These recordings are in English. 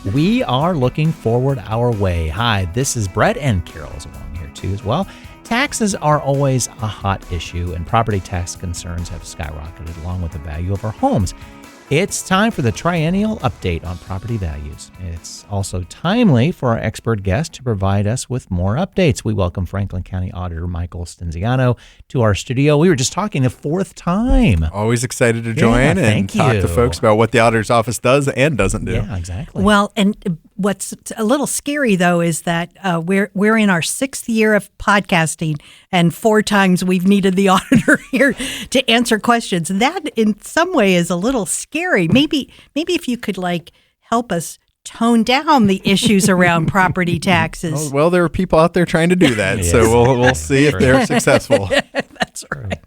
We are looking forward our way. Hi, this is Brett, and Carol is along here too as well. Taxes are always a hot issue, and property tax concerns have skyrocketed along with the value of our homes. It's time for the triennial update on property values. It's also timely for our expert guest to provide us with more updates. We welcome Franklin County Auditor Michael Stinziano to our studio. We were just talking the fourth time. Always excited to join and talk to folks about what the auditor's office does and doesn't do. Yeah, exactly. Well, and what's a little scary, though, is that we're in our sixth year of podcasting, and 4 times we've needed the auditor here to answer questions. That, in some way, is a little scary. Maybe if you could help us tone down the issues around property taxes. Well, there are people out there trying to do that, Yes. so we'll see if they're successful. That's right.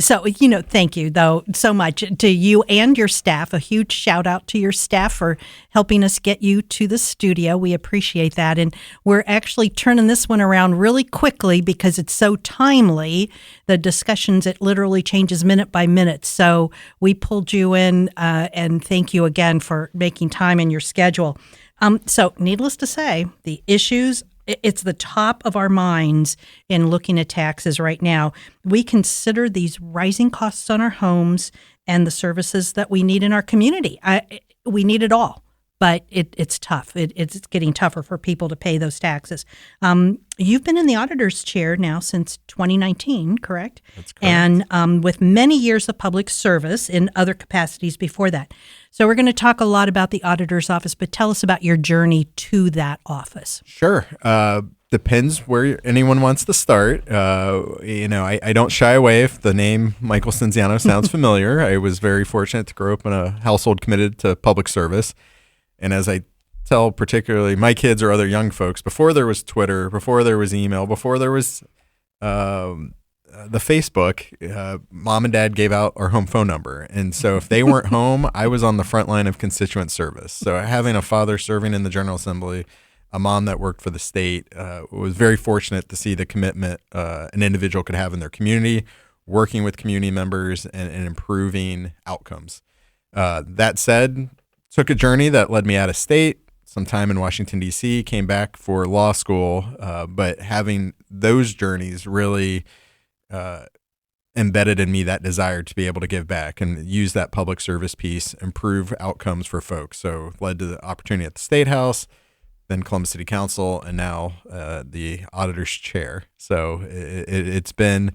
So, thank you, though, so much to you and your staff. A huge shout out to your staff for helping us get you to the studio. We appreciate that. And we're actually turning this one around really quickly because it's so timely. The discussions, it literally changes minute by minute. So we pulled you in, and thank you again for making time in your schedule. So needless to say, the issues, it's the top of our minds in looking at taxes right now. We consider these rising costs on our homes and the services that we need in our community. We need it all, but it's tough. It's getting tougher for people to pay those taxes. You've been in the auditor's chair now since 2019, correct? That's correct. And with many years of public service in other capacities before that. So we're going to talk a lot about the auditor's office, but tell us about your journey to that office. Sure. Depends where anyone wants to start. I don't shy away if the name Michael Stinziano sounds familiar. I was very fortunate to grow up in a household committed to public service. And as I tell particularly my kids or other young folks, before there was Twitter, before there was email, before there was the Facebook, mom and dad gave out our home phone number. And so if they weren't home, I was on the front line of constituent service. So having a father serving in the General Assembly, a mom that worked for the state, was very fortunate to see the commitment an individual could have in their community, working with community members and improving outcomes. That said, took a journey that led me out of state, some time in Washington, D.C., came back for law school, but having those journeys really embedded in me that desire to be able to give back and use that public service piece, improve outcomes for folks. So led to the opportunity at the State House, then Columbus City Council, and now the auditor's chair. So it's been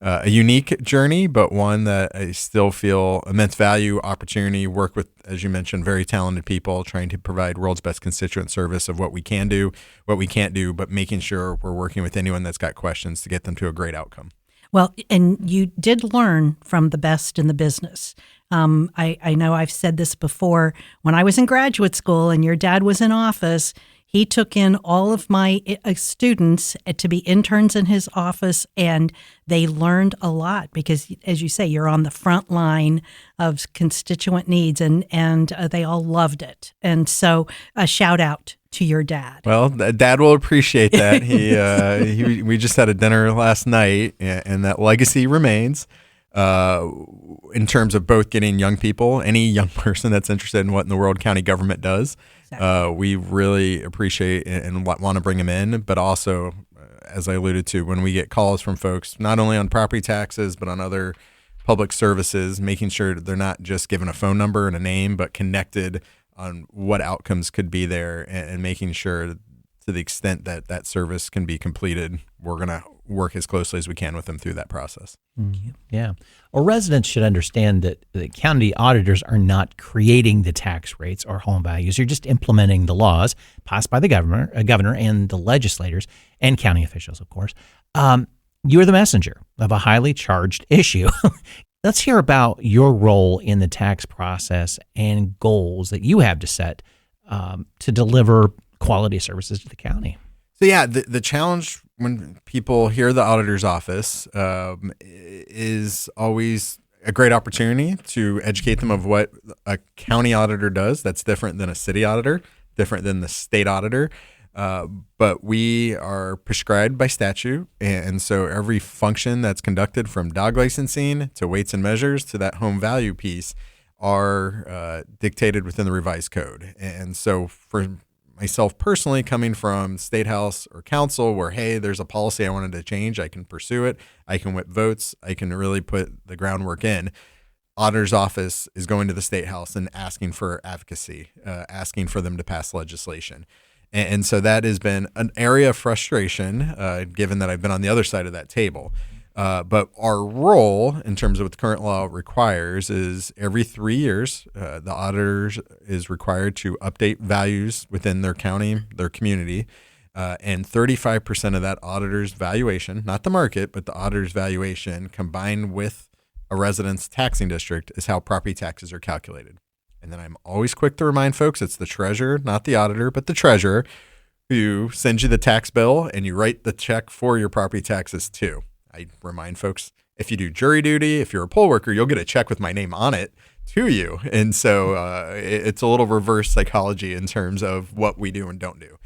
a unique journey, but one that I still feel immense value, opportunity, work with, as you mentioned, very talented people, trying to provide world's best constituent service of what we can do, what we can't do, but making sure we're working with anyone that's got questions to get them to a great outcome. Well, and you did learn from the best in the business. I know I've said this before. When I was in graduate school and your dad was in office, he took in all of my students to be interns in his office, and they learned a lot because, as you say, you're on the front line of constituent needs, and they all loved it. And so a shout out to your dad. Well, Dad will appreciate that. We just had a dinner last night, and that legacy remains. In terms of both getting young people, any young person that's interested in what in the world county government does, we really appreciate and want to bring them in. But also, as I alluded to, when we get calls from folks, not only on property taxes, but on other public services, making sure that they're not just given a phone number and a name, but connected on what outcomes could be there, and making sure to the extent that that service can be completed, we're going to work as closely as we can with them through that process. Mm-hmm. Yeah. Well, residents should understand that the county auditors are not creating the tax rates or home values. You're just implementing the laws passed by the governor and the legislators and county officials, of course. You're the messenger of a highly charged issue. Let's hear about your role in the tax process and goals that you have to set to deliver quality services to the county. So yeah, the challenge when people hear the auditor's office is always a great opportunity to educate them of what a county auditor does. That's different than a city auditor, different than the state auditor. But we are prescribed by statute. And so every function that's conducted, from dog licensing to weights and measures to that home value piece, are dictated within the revised code. And so for myself personally, coming from state house or council where, hey, there's a policy I wanted to change, I can pursue it, I can whip votes, I can really put the groundwork in. Auditor's office is going to the state house and asking for advocacy, asking for them to pass legislation. And so that has been an area of frustration, given that I've been on the other side of that table. But our role in terms of what the current law requires is every 3 years, the auditor is required to update values within their county, their community, and 35% of that auditor's valuation, not the market, but the auditor's valuation combined with a resident's taxing district is how property taxes are calculated. And then I'm always quick to remind folks it's the treasurer, not the auditor, but the treasurer who sends you the tax bill and you write the check for your property taxes too. I remind folks, if you do jury duty, if you're a poll worker, you'll get a check with my name on it to you. And so it's a little reverse psychology in terms of what we do and don't do.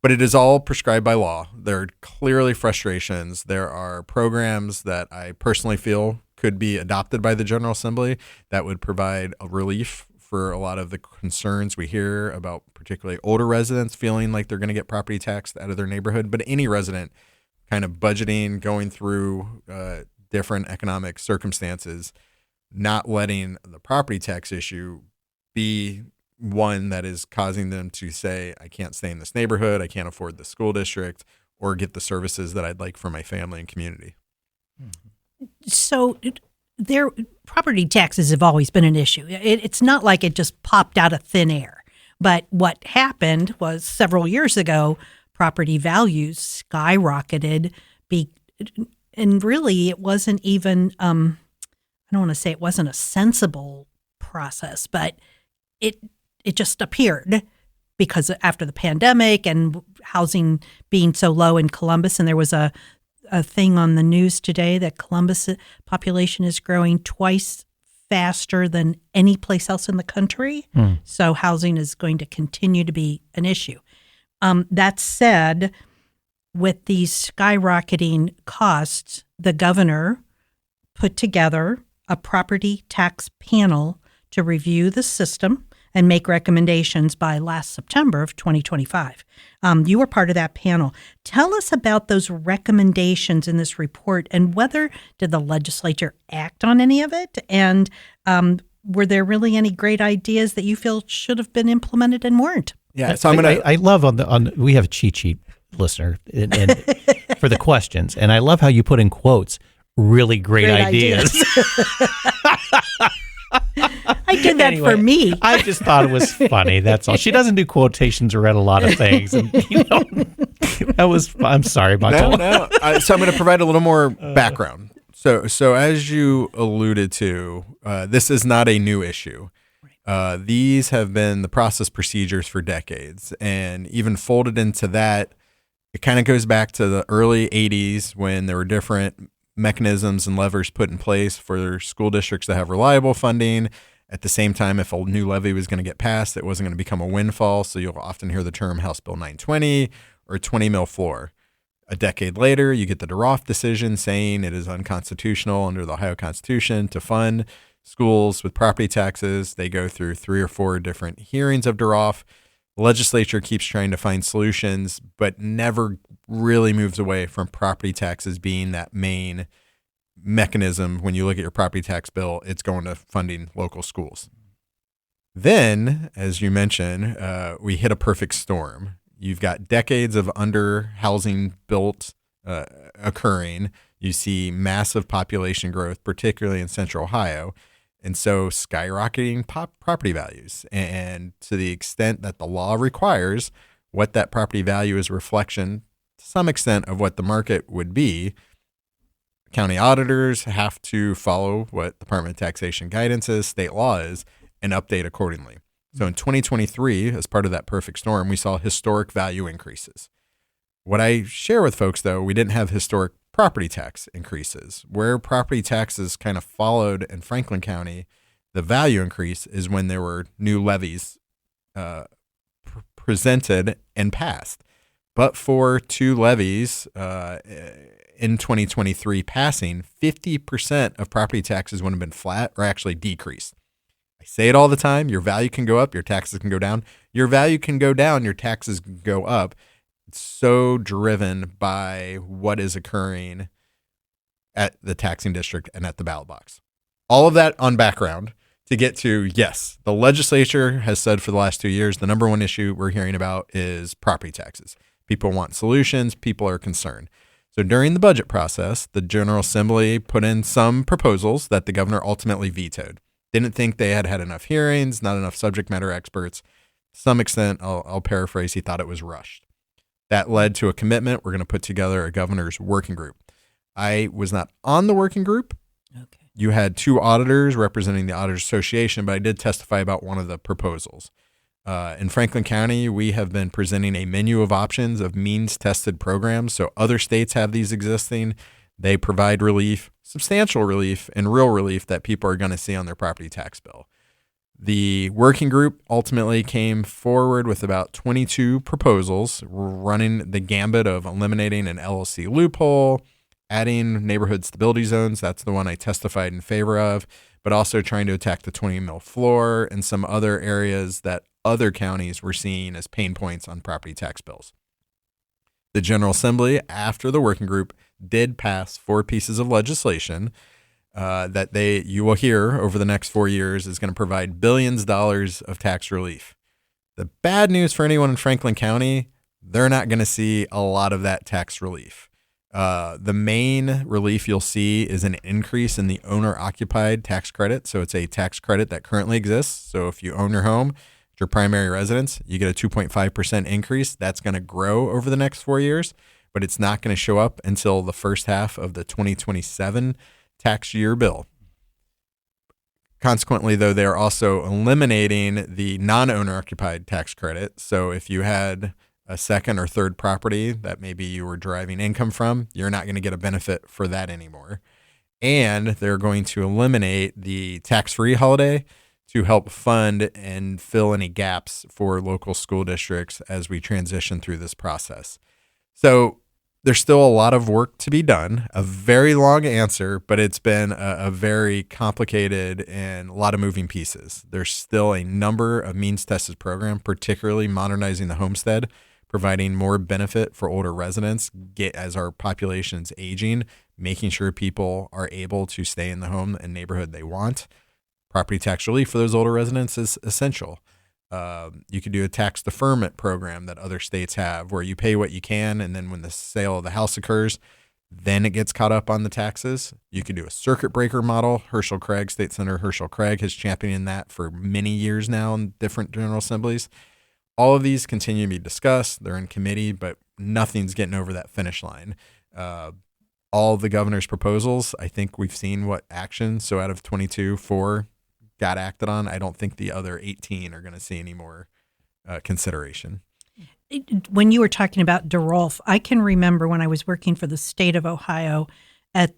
But it is all prescribed by law. There are clearly frustrations. There are programs that I personally feel could be adopted by the General Assembly that would provide a relief for a lot of the concerns we hear about particularly older residents feeling like they're going to get property taxed out of their neighborhood, but any resident kind of budgeting, going through different economic circumstances, not letting the property tax issue be one that is causing them to say, I can't stay in this neighborhood, I can't afford the school district, or get the services that I'd like for my family and community. So their property taxes have always been an issue. It's not like it just popped out of thin air. But what happened was several years ago, property values skyrocketed. And really, it wasn't even, I don't want to say it wasn't a sensible process, but it just appeared because after the pandemic and housing being so low in Columbus, and there was a thing on the news today that Columbus population is growing twice faster than any place else in the country. So housing is going to continue to be an issue. That said, with these skyrocketing costs, the governor put together a property tax panel to review the system and make recommendations by last September of 2025. You were part of that panel. Tell us about those recommendations in this report and whether did the legislature act on any of it? And were there really any great ideas that you feel should have been implemented and weren't? Yeah, so I love we have a cheat sheet, listener, and for the questions, and I love how you put in quotes really great ideas. I did that for me. I just thought it was funny. That's all. She doesn't do quotations or read a lot of things, and that was. I'm sorry about that. No. So I'm going to provide a little more background. So as you alluded to, this is not a new issue. These have been the process procedures for decades, and even folded into that, it kind of goes back to the early 80s when there were different mechanisms and levers put in place for school districts to have reliable funding. At the same time, if a new levy was going to get passed, it wasn't going to become a windfall. So you'll often hear the term House Bill 920 or 20 mil floor. A decade later, you get the DeRoff decision saying it is unconstitutional under the Ohio Constitution to fund schools with property taxes. They go through 3 or 4 different hearings of DeRoff. The legislature keeps trying to find solutions, but never really moves away from property taxes being that main mechanism. When you look at your property tax bill, it's going to funding local schools. Then, as you mentioned, we hit a perfect storm. You've got decades of under housing built occurring. You see massive population growth, particularly in Central Ohio. And so skyrocketing property values. And to the extent that the law requires what that property value is a reflection to some extent of what the market would be, county auditors have to follow what Department of Taxation guidance is, state law is, and update accordingly. So in 2023, as part of that perfect storm, we saw historic value increases. What I share with folks, though, we didn't have historic property tax increases. Where property taxes kind of followed in Franklin County, the value increase is when there were new levies presented and passed. But for 2 levies in 2023 passing, 50% of property taxes would have been flat or actually decreased. I say it all the time. Your value can go up, your taxes can go down. Your value can go down, your taxes can go up. It's so driven by what is occurring at the taxing district and at the ballot box. All of that on background to get to, yes, the legislature has said for the last 2 years, the number one issue we're hearing about is property taxes. People want solutions. People are concerned. So during the budget process, the General Assembly put in some proposals that the governor ultimately vetoed. Didn't think they had had enough hearings, not enough subject matter experts. To some extent, I'll paraphrase, he thought it was rushed. That led to a commitment. We're going to put together a governor's working group. I was not on the working group. Okay. You had 2 auditors representing the Auditors Association, but I did testify about one of the proposals. In Franklin County, we have been presenting a menu of options of means-tested programs. So other states have these existing. They provide relief, substantial relief, and real relief that people are going to see on their property tax bill. The working group ultimately came forward with about 22 proposals, running the gambit of eliminating an LLC loophole, adding neighborhood stability zones. That's the one I testified in favor of, but also trying to attack the 20 mil floor and some other areas that other counties were seeing as pain points on property tax bills. The General Assembly, after the working group, did pass 4 pieces of legislation that you will hear over the next 4 years is going to provide billions of dollars of tax relief. The bad news for anyone in Franklin County, they're not going to see a lot of that tax relief. The main relief you'll see is an increase in the owner-occupied tax credit. So it's a tax credit that currently exists. So if you own your home, your primary residence, you get a 2.5% increase. That's going to grow over the next 4 years, but it's not going to show up until the first half of the 2027 tax year bill. Consequently, though, they're also eliminating the non-owner occupied tax credit. So if you had a second or third property that maybe you were deriving income from, you're not going to get a benefit for that anymore. And they're going to eliminate the tax-free holiday to help fund and fill any gaps for local school districts as we transition through this process. So there's still a lot of work to be done, a very long answer, but it's been a very complicated and a lot of moving pieces. There's still a number of means-tested programs, particularly modernizing the homestead, providing more benefit for older residents, as our population's aging, making sure people are able to stay in the home and neighborhood they want. Property tax relief for those older residents is essential. You could do a tax deferment program that other states have where you pay what you can, and then when the sale of the house occurs, then it gets caught up on the taxes. You could do a circuit breaker model. Herschel Craig, State Senator Herschel Craig, has championed that for many years now in different general assemblies. All of these continue to be discussed. They're in committee, but nothing's getting over that finish line. All the governor's proposals, I think we've seen what action. So out of 22, 4 got acted on. I don't think the other 18 are going to see any more consideration. When you were talking about DeRolf, I can remember when I was working for the state of Ohio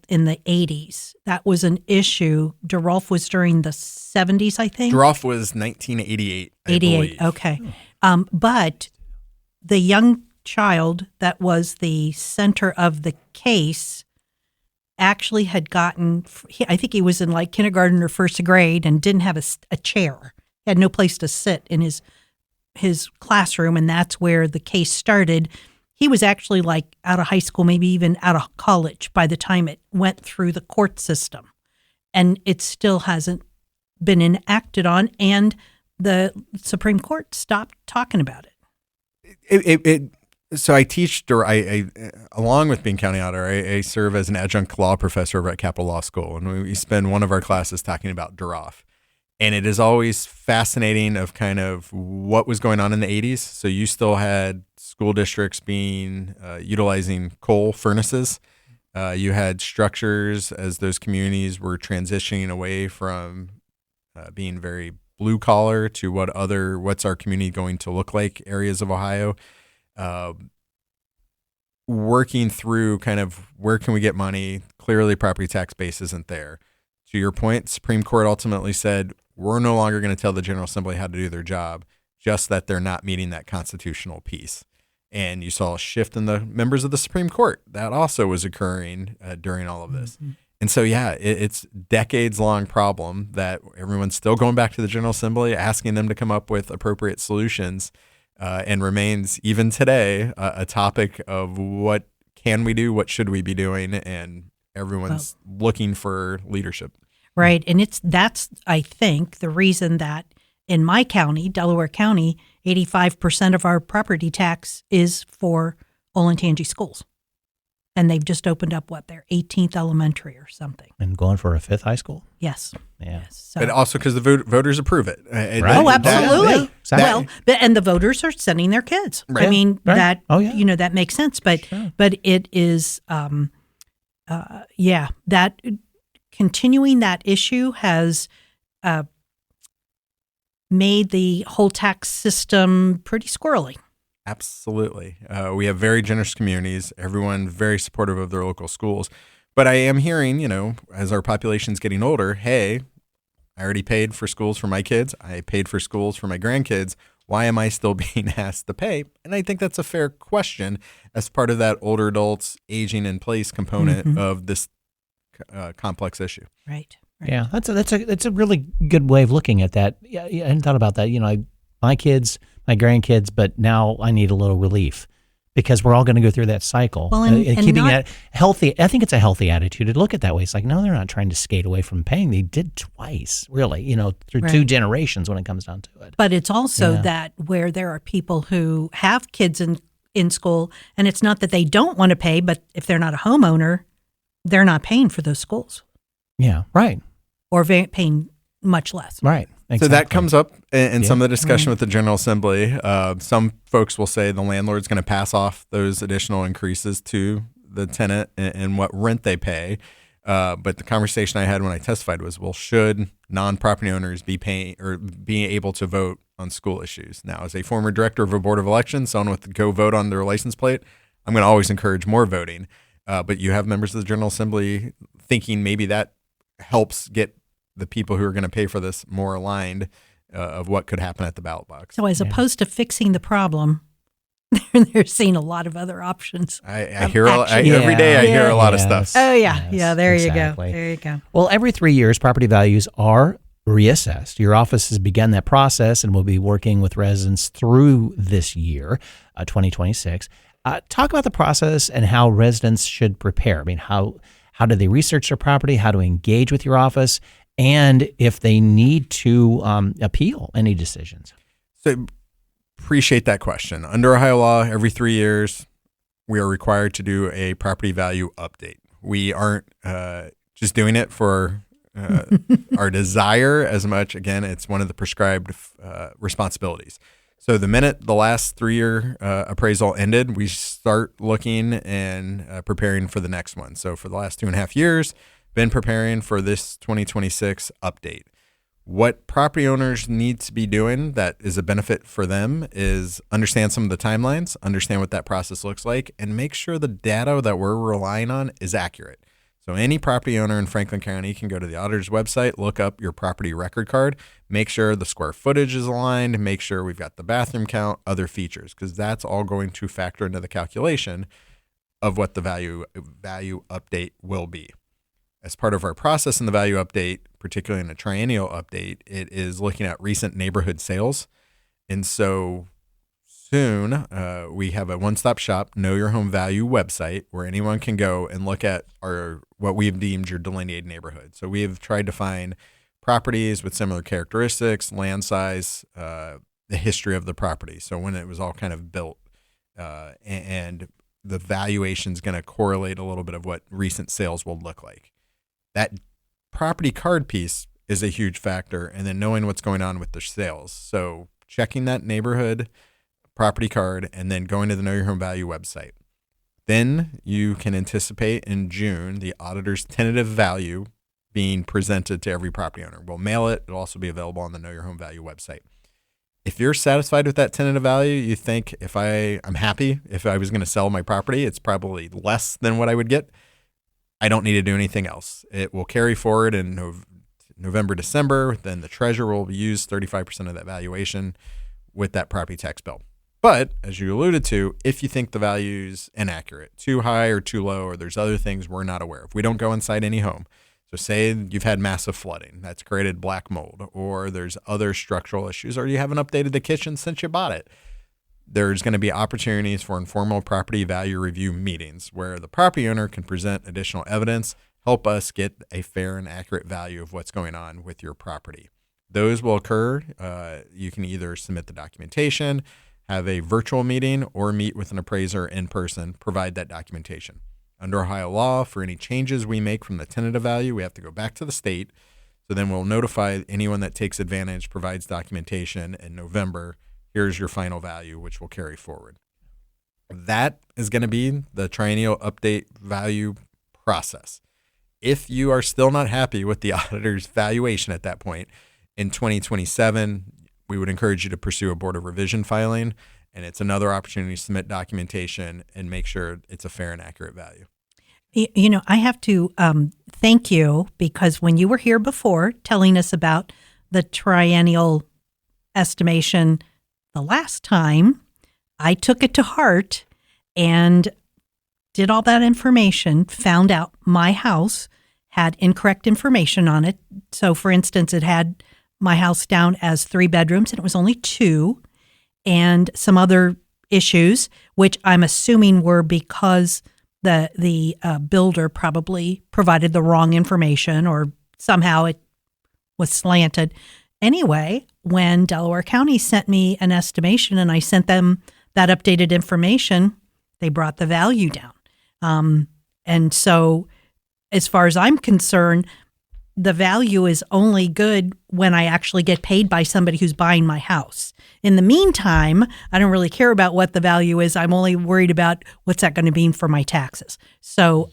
in the 80s. That was an issue. DeRolf was during the 70s, I think. DeRolf was 1988, I believe. Okay. But the young child that was the center of the case actually had gotten, I think he was in like kindergarten or first grade and didn't have a chair. He had no place to sit in his classroom, and that's where the case started. He was actually like out of high school, maybe even out of college by the time it went through the court system. And it still hasn't been enacted on, and the Supreme Court stopped talking about it. So I teach, I along with being county auditor, I serve as an adjunct law professor over at Capitol Law School, and we spend one of our classes talking about DeRolf. And it is always fascinating of kind of what was going on in the 80s. So you still had school districts utilizing coal furnaces. You had structures as those communities were transitioning away from being very blue collar to what's our community going to look like areas of Ohio. Working through kind of where can we get money? Clearly property tax base isn't there. To your point, Supreme Court ultimately said, we're no longer going to tell the General Assembly how to do their job, just that they're not meeting that constitutional piece. And you saw a shift in the members of the Supreme Court. That also was occurring during all of this. Mm-hmm. And so, yeah, it's decades-long problem that everyone's still going back to the General Assembly, asking them to come up with appropriate solutions, and remains, even today, a topic of what can we do, what should we be doing, and everyone's looking for leadership. Right. And that's, I think, the reason that in my county, Delaware County, 85% of our property tax is for Olentangy schools. And they've just opened up, their 18th elementary or something. And going for a 5th high school? Yes. Yeah. Yes. So, But also because the voters approve it. Right. Oh, absolutely. Yeah, exactly. Well, and the voters are sending their kids. Right. I mean, Right. that, Oh, yeah. that makes sense. But Sure. but it is, that continuing that issue has made the whole tax system pretty squirrely. Absolutely. We have very generous communities, everyone very supportive of their local schools. But I am hearing, as our population's getting older, hey, I already paid for schools for my kids. I paid for schools for my grandkids. Why am I still being asked to pay? And I think that's a fair question as part of that older adults aging in place component of this complex issue. Right. Yeah, that's a really good way of looking at that. Yeah, I hadn't thought about that. My kids, my grandkids, but now I need a little relief because we're all going to go through that cycle. Well, and keeping not- that healthy, I think it's a healthy attitude to look at that way. It's like, no, they're not trying to skate away from paying. They did twice, really, through Right. 2 generations when it comes down to it. But it's also Yeah. that where there are people who have kids in school, and it's not that they don't want to pay, but if they're not a homeowner, they're not paying for those schools Yeah, right, or paying much less. right. So that Exactly. comes up in some of the discussion Mm-hmm. with the General Assembly. Some folks will say the landlord's going to pass off those additional increases to the tenant and what rent they pay. But the conversation I had when I testified was, well, should non-property owners be paying or being able to vote on school issues? Now, as a former director of a board of elections, someone with the go vote on their license plate, I'm going to always encourage more voting. But you have members of the General Assembly thinking maybe that helps get the people who are going to pay for this more aligned of what could happen at the ballot box. So as opposed to fixing the problem, they're seeing a lot of other options. I hear action. every day. I hear a lot of Yes. stuff. Oh, yeah. Yes, Yeah, there exactly. you go. There you go. Well, every 3 years, property values are reassessed. Your office has begun that process and will be working with residents through this year, 2026. Talk about the process and how residents should prepare. I mean, how do they research their property? How to engage with your office? And if they need to appeal any decisions. So appreciate that question. Under Ohio law, every 3 years, we are required to do a property value update. We aren't just doing it for our desire as much. Again, it's one of the prescribed responsibilities. So the minute the last 3-year appraisal ended, we start looking and preparing for the next one. So for the last 2.5 years, been preparing for this 2026 update. What property owners need to be doing that is a benefit for them is understand some of the timelines, understand what that process looks like, and make sure the data that we're relying on is accurate. So any property owner in Franklin County can go to the auditor's website, look up your property record card, make sure the square footage is aligned, make sure we've got the bathroom count, other features, because that's all going to factor into the calculation of what the value update will be. As part of our process in the value update, particularly in a triennial update, it is looking at recent neighborhood sales. And so soon we have a one-stop shop, Know Your Home Value website, where anyone can go and look at what we've deemed your delineated neighborhood. So we have tried to find properties with similar characteristics, land size, the history of the property. So when it was all kind of built, and the valuation is going to correlate a little bit of what recent sales will look like. That property card piece is a huge factor, and then knowing what's going on with the sales. So checking that neighborhood property card and then going to the Know Your Home Value website. Then you can anticipate in June the auditor's tentative value being presented to every property owner. We'll mail it. It'll also be available on the Know Your Home Value website. If you're satisfied with that tentative value, you think I'm happy if I was going to sell my property, it's probably less than what I would get. I don't need to do anything else. It will carry forward in November, December. Then the treasurer will use 35% of that valuation with that property tax bill. But as you alluded to, if you think the value's inaccurate, too high or too low, or there's other things we're not aware of, we don't go inside any home. So say you've had massive flooding that's created black mold, or there's other structural issues, or you haven't updated the kitchen since you bought it. There's going to be opportunities for informal property value review meetings where the property owner can present additional evidence, help us get a fair and accurate value of what's going on with your property. Those will occur. You can either submit the documentation, have a virtual meeting, or meet with an appraiser in person, provide that documentation. Under Ohio law, for any changes we make from the tentative value, we have to go back to the state. So then we'll notify anyone that takes advantage, provides documentation in November. Here's your final value, which will carry forward. That is going to be the triennial update value process. If you are still not happy with the auditor's valuation at that point, in 2027, we would encourage you to pursue a board of revision filing, and it's another opportunity to submit documentation and make sure it's a fair and accurate value. You know, I have to thank you, because when you were here before telling us about the triennial estimation the last time, I took it to heart and did all that information, found out my house had incorrect information on it. So, for instance, it had my house down as 3 bedrooms, and it was only 2, and some other issues, which I'm assuming were because the builder probably provided the wrong information, or somehow it was slanted. Anyway, when Delaware County sent me an estimation and I sent them that updated information, they brought the value down. And so, as far as I'm concerned, the value is only good when I actually get paid by somebody who's buying my house. In the meantime, I don't really care about what the value is. I'm only worried about what's that going to mean for my taxes. So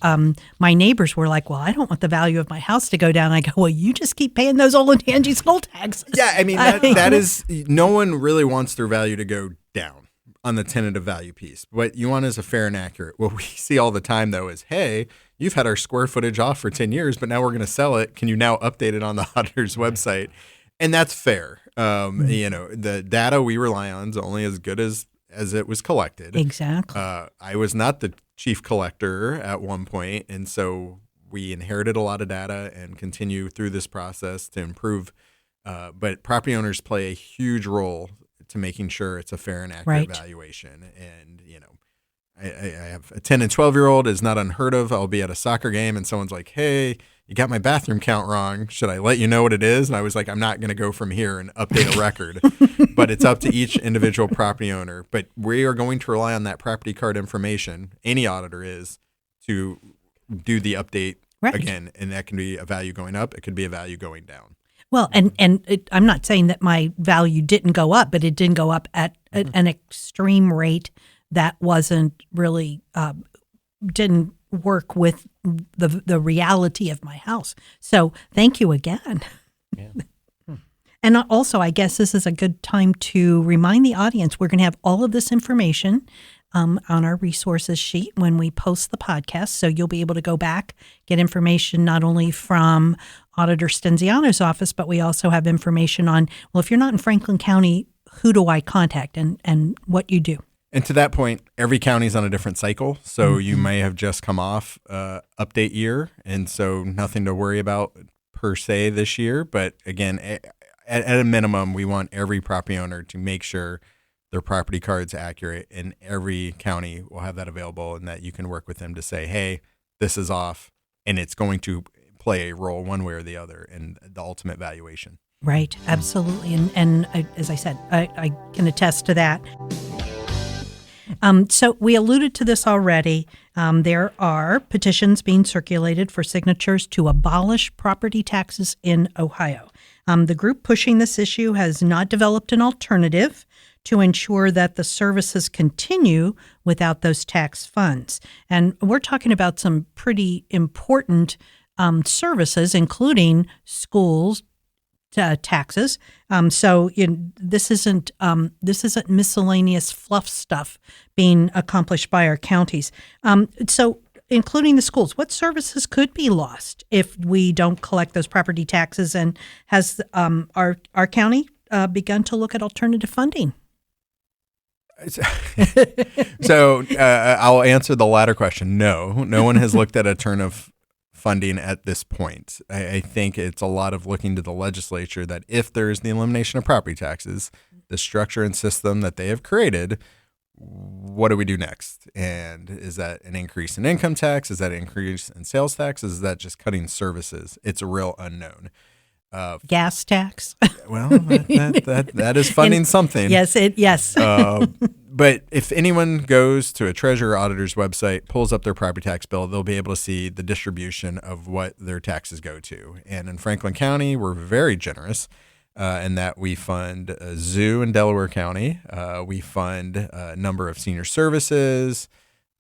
my neighbors were like, well, I don't want the value of my house to go down. I go, well, you just keep paying those old Angie school taxes. Yeah, I mean, that is, no one really wants their value to go down on the tentative value piece. What you want is a fair and accurate. What we see all the time, though, is, hey, you've had our square footage off for 10 years, but now we're going to sell it. Can you now update it on the auditor's website? And that's fair. You know, the data we rely on is only as good as it was collected. Exactly. I was not the chief collector at one point, and so we inherited a lot of data and continue through this process to improve. But property owners play a huge role to making sure it's a fair and accurate valuation. And, you know, I have a 10 and 12-year-old is not unheard of. I'll be at a soccer game and someone's like, hey, you got my bathroom count wrong. Should I let you know what it is? And I was like, I'm not going to go from here and update a record. But it's up to each individual property owner. But we are going to rely on that property card information, any auditor is, to do the update again. And that can be a value going up. It could be a value going down. Well, I'm not saying that my value didn't go up, but it didn't go up at an extreme rate that wasn't really didn't work with the reality of my house. So thank you again. Yeah. And also, I guess this is a good time to remind the audience we're going to have all of this information on our resources sheet when we post the podcast. So you'll be able to go back, get information not only from Auditor Stinziano's office, but we also have information on, well, if you're not in Franklin County, who do I contact and what you do. And to that point, every county's on a different cycle. So you may have just come off update year, and so nothing to worry about per se this year. But again, at a minimum, we want every property owner to make sure their property card's accurate, and every county will have that available, and that you can work with them to say, hey, this is off, and it's going to play a role one way or the other in the ultimate valuation. Right, absolutely. And as I said, I can attest to that. So we alluded to this already. There are petitions being circulated for signatures to abolish property taxes in Ohio. The group pushing this issue has not developed an alternative to ensure that the services continue without those tax funds. And we're talking about some pretty important services, including schools, taxes. So this isn't miscellaneous fluff stuff being accomplished by our counties. So including the schools, what services could be lost if we don't collect those property taxes? And has our county begun to look at alternative funding? So I'll answer the latter question. No one has looked at a turn of funding at this point. I think it's a lot of looking to the legislature that if there's the elimination of property taxes, the structure and system that they have created, what do we do next? And is that an increase in income tax? Is that an increase in sales tax? Is that just cutting services? It's a real unknown. Gas tax. Well, that is funding something. Yes. But if anyone goes to a treasurer auditor's website, pulls up their property tax bill, they'll be able to see the distribution of what their taxes go to. And in Franklin County, we're very generous in that we fund a zoo in Delaware County. We fund a number of senior services,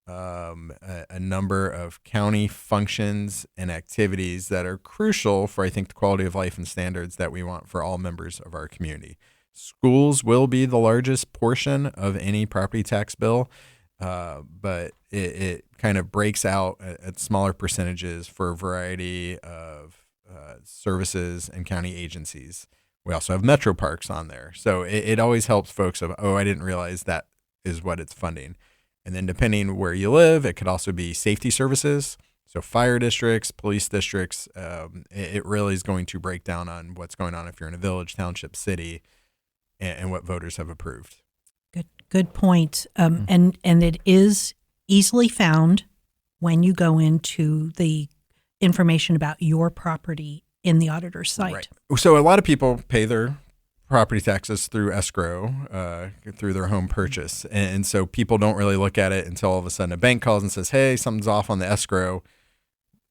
a number of county functions and activities that are crucial for, I think, the quality of life and standards that we want for all members of our community. Schools will be the largest portion of any property tax bill, but it kind of breaks out at smaller percentages for a variety of services and county agencies. We also have metro parks on there. So it always helps folks of, I didn't realize that is what it's funding. And then depending where you live, it could also be safety services. So fire districts, police districts, it really is going to break down on what's going on if you're in a village, township, city, and what voters have approved. Good point. And it is easily found when you go into the information about your property in the auditor's site. Right. So a lot of people pay their property taxes through escrow, through their home purchase. And so people don't really look at it until all of a sudden a bank calls and says, hey, something's off on the escrow.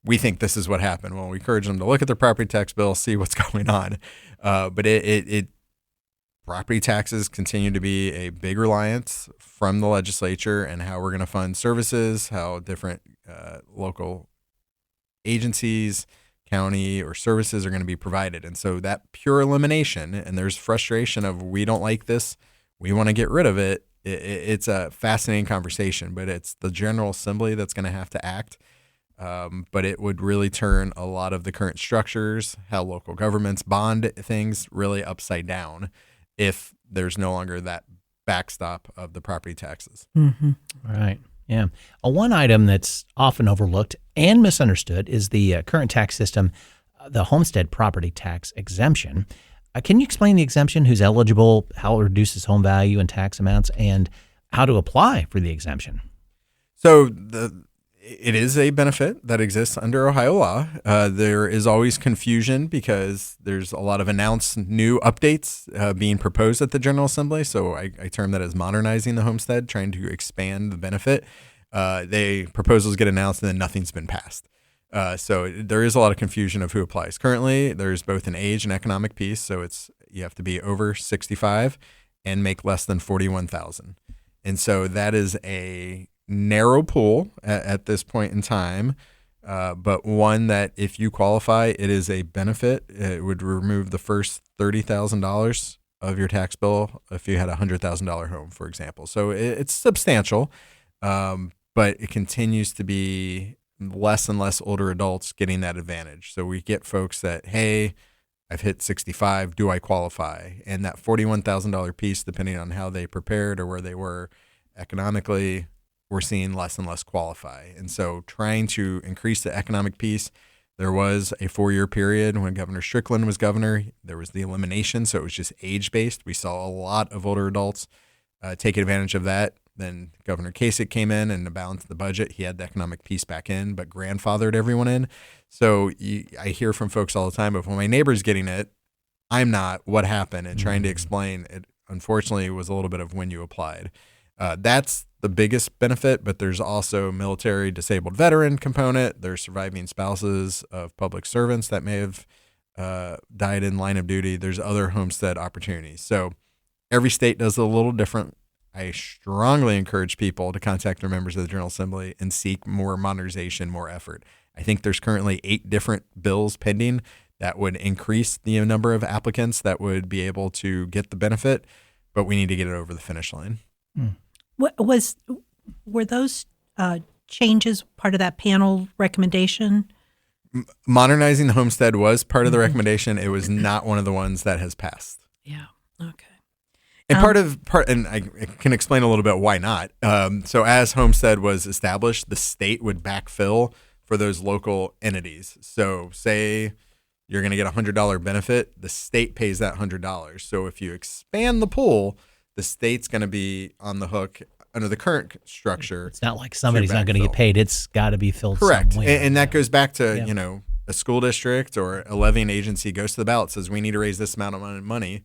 We think this is what happened. Well, we encourage them to look at their property tax bill, see what's going on. But property taxes continue to be a big reliance from the legislature and how we're going to fund services, how different local agencies, county or services are going to be provided. And so that pure elimination, and there's frustration of we don't like this, we want to get rid of it. It's a fascinating conversation, but it's the General Assembly that's going to have to act. But it would really turn a lot of the current structures, how local governments bond things, really upside down if there's no longer that backstop of the property taxes. Mm-hmm. Right. Yeah. One item that's often overlooked and misunderstood is the current tax system, the homestead property tax exemption. Can you explain the exemption, who's eligible, how it reduces home value and tax amounts, and how to apply for the exemption? So it is a benefit that exists under Ohio law. There is always confusion because there's a lot of announced new updates being proposed at the General Assembly. So I term that as modernizing the homestead, trying to expand the benefit. Proposals get announced and then nothing's been passed. So there is a lot of confusion of who applies. Currently, there's both an age and economic piece. So you have to be over 65 and make less than $41,000. And so that is a narrow pool at this point in time, but one that if you qualify, it is a benefit. It would remove the first $30,000 of your tax bill if you had a $100,000 home, for example. So it's substantial, but it continues to be less and less older adults getting that advantage. So we get folks that, hey, I've hit 65, do I qualify? And that $41,000 piece, depending on how they prepared or where they were economically, we're seeing less and less qualify. And so trying to increase the economic piece, there was a 4-year period when Governor Strickland was governor. There was the elimination, so it was just age-based. We saw a lot of older adults take advantage of that. Then Governor Kasich came in and to balance the budget, he had the economic piece back in, but grandfathered everyone in. So I hear from folks all the time, but when my neighbor's getting it, I'm not, what happened? And trying to explain it, unfortunately, was a little bit of when you applied. That's the biggest benefit, but there's also military disabled veteran component. There's surviving spouses of public servants that may have died in line of duty. There's other homestead opportunities. So every state does it a little different. I strongly encourage people to contact their members of the General Assembly and seek more modernization, more effort. I think there's currently 8 different bills pending that would increase the number of applicants that would be able to get the benefit, but we need to get it over the finish line. Were those changes part of that panel recommendation? Modernizing the homestead was part of the recommendation. It was not one of the ones that has passed. Yeah. Okay. And and I can explain a little bit why not. So as Homestead was established, the state would backfill for those local entities. So say you're going to get a $100 benefit, the state pays that $100. So if you expand the pool, the state's going to be on the hook under the current structure. It's not like somebody's not going to get paid. It's got to be filled Correct. somewhere. And that goes back to, a school district or a levying agency goes to the ballot, says we need to raise this amount of money.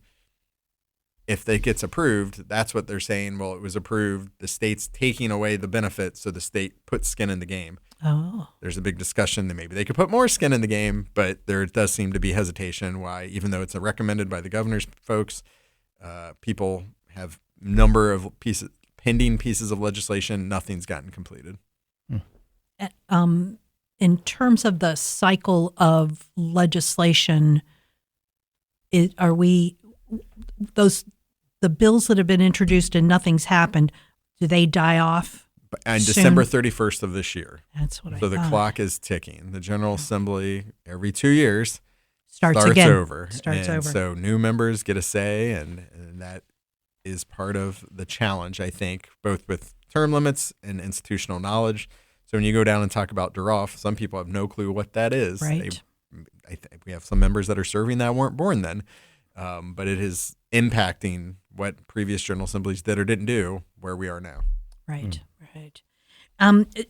If it gets approved, that's what they're saying. Well, it was approved. The state's taking away the benefit, so the state puts skin in the game. Oh. There's a big discussion that maybe they could put more skin in the game, but there does seem to be hesitation why, even though it's recommended by the governor's folks, people have number of pending pieces of legislation, nothing's gotten completed. In terms of the cycle of legislation, are we the bills that have been introduced and nothing's happened? Do they die off? On soon? December 31st of this year. That's what I So thought. the clock is ticking. The General Assembly every 2 years starts over. Starts and over. So new members get a say, and that is part of the challenge, I think, both with term limits and institutional knowledge. So when you go down and talk about DROF, some people have no clue what that is. Right. I think we have some members that are serving that weren't born then, but it is impacting what previous General Assemblies did or didn't do where we are now. Right.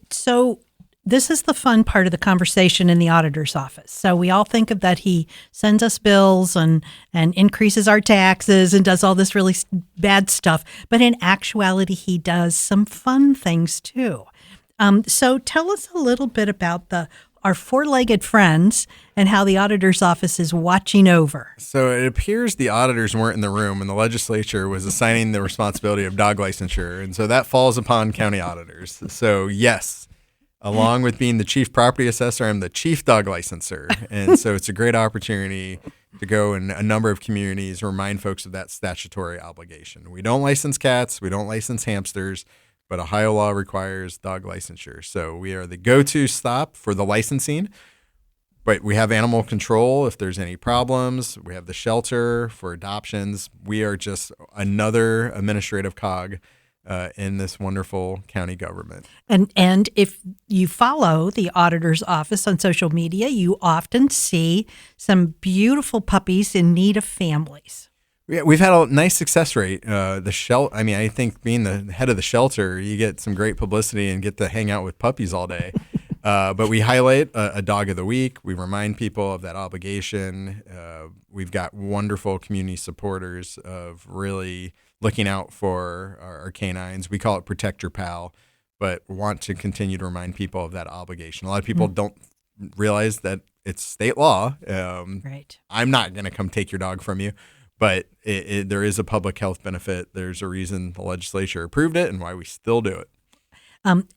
So this is the fun part of the conversation in the auditor's office. So we all think of that he sends us bills and increases our taxes and does all this really bad stuff. But in actuality, he does some fun things too. So tell us a little bit about our four-legged friends and how the auditor's office is watching over. So it appears the auditors weren't in the room and the legislature was assigning the responsibility of dog licensure. And so that falls upon county auditors. So yes, along with being the chief property assessor, I'm the chief dog licenser. And so it's a great opportunity to go in a number of communities, remind folks of that statutory obligation. We don't license cats. We don't license hamsters. But Ohio law requires dog licensure. So we are the go-to stop for the licensing. But we have animal control if there's any problems. We have the shelter for adoptions. We are just another administrative cog in this wonderful county government. And if you follow the auditor's office on social media, you often see some beautiful puppies in need of families. Yeah, we've had a nice success rate. I think being the head of the shelter, you get some great publicity and get to hang out with puppies all day. But we highlight a dog of the week. We remind people of that obligation. We've got wonderful community supporters of really looking out for our canines. We call it Protect Your Pal, but want to continue to remind people of that obligation. A lot of people don't realize that it's state law. Right. I'm not going to come take your dog from you. But there is a public health benefit. There's a reason the legislature approved it and why we still do it.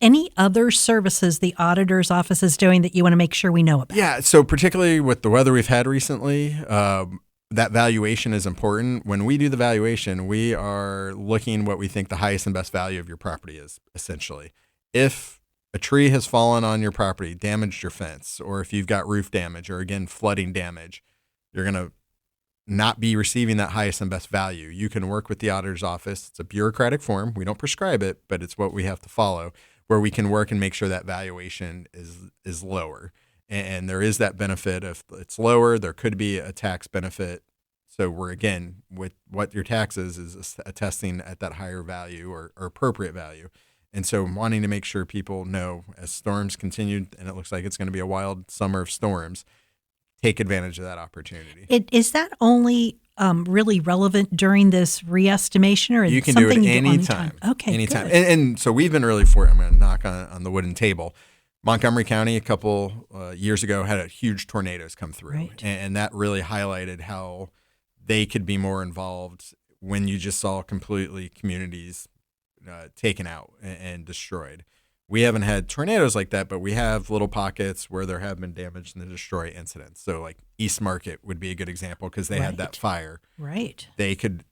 Any other services the auditor's office is doing that you want to make sure we know about? Yeah, so particularly with the weather we've had recently, that valuation is important. When we do the valuation, we are looking what we think the highest and best value of your property is, essentially. If a tree has fallen on your property, damaged your fence, or if you've got roof damage or, again, flooding damage, you're going to not be receiving that highest and best value. You can work with the auditor's office. It's a bureaucratic form. We don't prescribe it, but it's what we have to follow, where we can work and make sure that valuation is lower. And there is that benefit. If it's lower, there could be a tax benefit. So we're, again, with what your tax is attesting at that higher value or appropriate value. And so wanting to make sure people know as storms continue, and it looks like it's going to be a wild summer of storms, take advantage of that opportunity. Is that only really relevant during this re-estimation, or you can something do it you anytime? Okay, anytime. good. And so we've been really fortunate. I'm going to knock on the wooden table. Montgomery County a couple years ago had a huge tornadoes come through, Right. and that really highlighted how they could be more involved when you just saw completely communities taken out and destroyed. We haven't had tornadoes like that, but we have little pockets where there have been damage and destroy incidents. So like East Market would be a good example because they had that fire. Right. They could,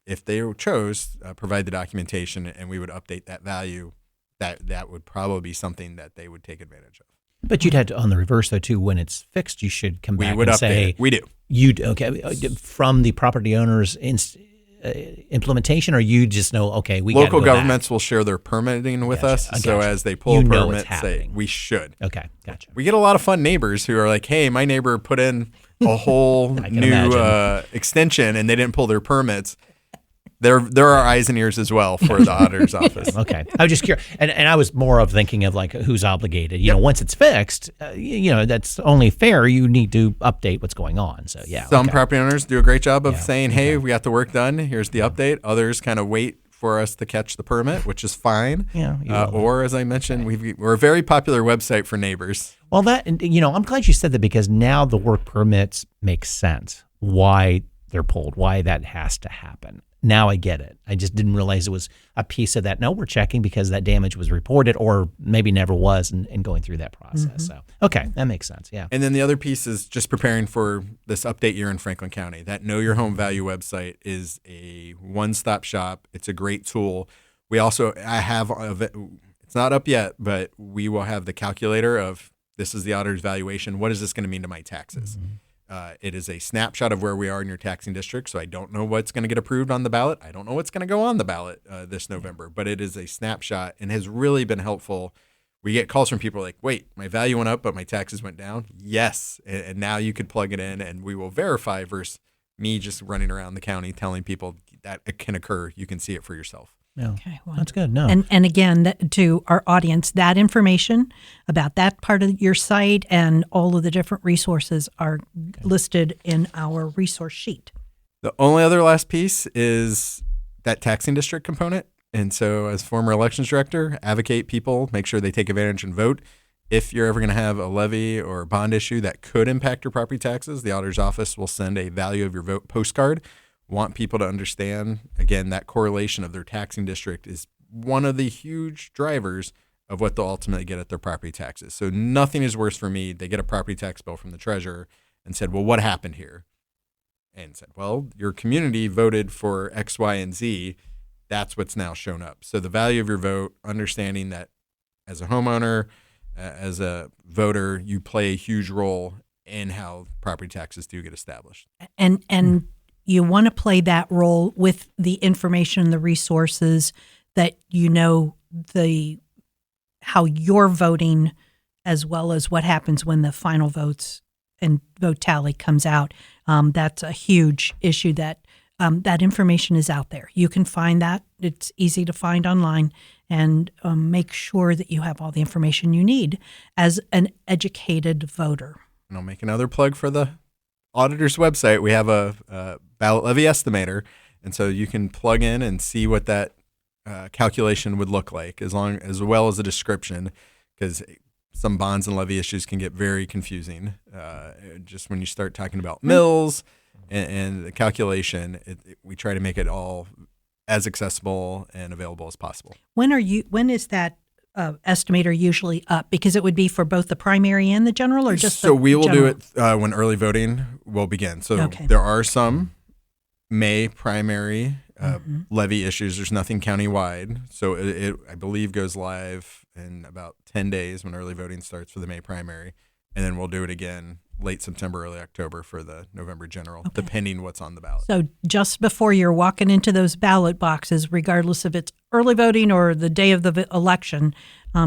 if they chose, provide the documentation and we would update that value. That would probably be something that they would take advantage of. But you'd have to, on the reverse though too, when it's fixed, you should come back We would and update say, it. We do. Okay, from the property owner's implementation, or you just know, okay, we Local gotta go governments will share their permitting with us. So as they pull You a know it's permit, say happening. we should. Okay, gotcha. We get a lot of fun neighbors who are like, hey, my neighbor put in a whole new extension and they didn't pull their permits. There are eyes and ears as well for the auditor's office. Okay. I was just curious. And I was more of thinking of like who's obligated. You know, once it's fixed, that's only fair. You need to update what's going on. So, yeah. Some property owners do a great job of saying, hey, we got the work done. Here's the update. Others kind of wait for us to catch the permit, which is fine. Yeah. Or, as I mentioned, we're a very popular website for neighbors. Well, I'm glad you said that, because now the work permits make sense. Why they're pulled, why that has to happen. Now I get it. I just didn't realize it was a piece of that. No, we're checking because that damage was reported or maybe never was, and going through that process. So, okay, that makes sense. Yeah. And then the other piece is just preparing for this update year in Franklin County. That Know Your Home Value website is a one-stop shop. It's a great tool. We also, it's not up yet, but we will have the calculator of this is the auditor's valuation. What is this going to mean to my taxes? It is a snapshot of where we are in your taxing district, so I don't know what's going to get approved on the ballot. I don't know what's going to go on the ballot this November, but it is a snapshot and has really been helpful. We get calls from people like, wait, my value went up, but my taxes went down? Yes, and now you could plug it in, and we will verify versus me just running around the county telling people that it can occur. You can see it for yourself. No. Okay, well, that's good. No. And again, to our audience, that information about that part of your site and all of the different resources are listed in our resource sheet. The only other last piece is that taxing district component. And so as former elections director, advocate people, make sure they take advantage and vote. If you're ever going to have a levy or bond issue that could impact your property taxes, the auditor's office will send a value of your vote postcard. Want people to understand, again, that correlation of their taxing district is one of the huge drivers of what they'll ultimately get at their property taxes. So nothing is worse for me. They get a property tax bill from the treasurer and said, well, what happened here? And said, well, your community voted for X, Y, and Z. That's what's now shown up. So the value of your vote, understanding that as a homeowner, as a voter, you play a huge role in how property taxes do get established. And you want to play that role with the information, the resources that how you're voting, as well as what happens when the final votes and vote tally comes out. That's a huge issue that information is out there. You can find that. It's easy to find online, and make sure that you have all the information you need as an educated voter. And I'll make another plug for the auditor's website. We have a ballot levy estimator, and so you can plug in and see what that calculation would look like, as well as a description, because some bonds and levy issues can get very confusing. Just when you start talking about mills and the calculation, we try to make it all as accessible and available as possible. When is that estimator usually up? Because it would be for both the primary and the general, or just so we will general? do it when early voting will begin. So there are some May primary levy issues. There's nothing countywide. So it I believe goes live in about 10 days when early voting starts for the May primary. And then we'll do it again late September, early October for the November general, depending what's on the ballot. So just before you're walking into those ballot boxes, regardless if it's early voting or the day of the election,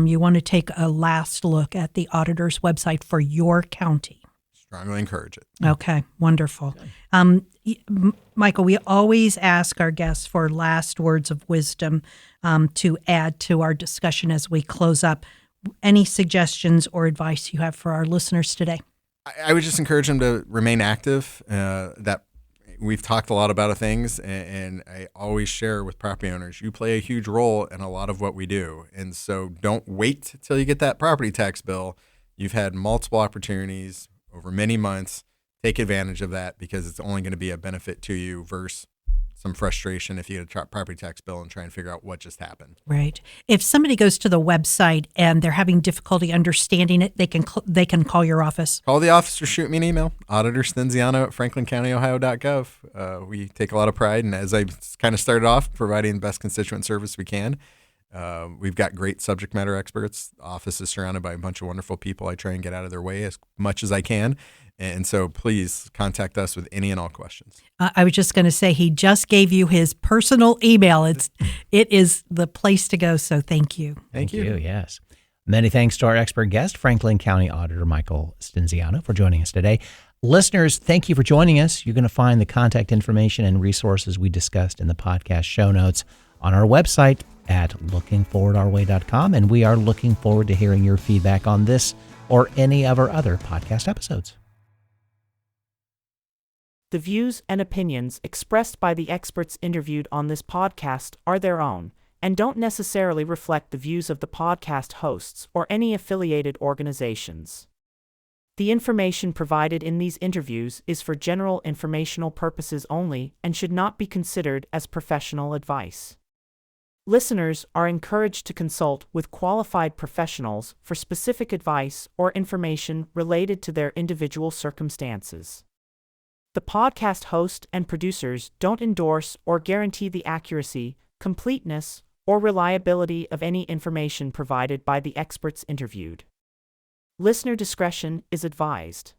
you want to take a last look at the auditor's website for your county. Strongly encourage it. Okay, wonderful. Michael, we always ask our guests for last words of wisdom to add to our discussion as we close up. Any suggestions or advice you have for our listeners today? I would just encourage them to remain active. That we've talked a lot about things, and I always share with property owners, you play a huge role in a lot of what we do. And so don't wait till you get that property tax bill. You've had multiple opportunities over many months. Take advantage of that, because it's only going to be a benefit to you versus some frustration if you get a property tax bill and try and figure out what just happened. Right. If somebody goes to the website and they're having difficulty understanding it, they can call your office. Call the office or shoot me an email, Auditor Stinziano at franklincountyohio.gov. We take a lot of pride, and as I kind of started off, providing the best constituent service we can. We've got great subject matter experts. The office is surrounded by a bunch of wonderful people. I try and get out of their way as much as I can. And so please contact us with any and all questions. I was just going to say, he just gave you his personal email. It is the place to go. So thank you. Thank you. Yes. Many thanks to our expert guest, Franklin County Auditor Michael Stinziano, for joining us today. Listeners, thank you for joining us. You're going to find the contact information and resources we discussed in the podcast show notes on our website at lookingforwardourway.com. And we are looking forward to hearing your feedback on this or any of our other podcast episodes. The views and opinions expressed by the experts interviewed on this podcast are their own and don't necessarily reflect the views of the podcast hosts or any affiliated organizations. The information provided in these interviews is for general informational purposes only and should not be considered as professional advice. Listeners are encouraged to consult with qualified professionals for specific advice or information related to their individual circumstances. The podcast host and producers don't endorse or guarantee the accuracy, completeness, or reliability of any information provided by the experts interviewed. Listener discretion is advised.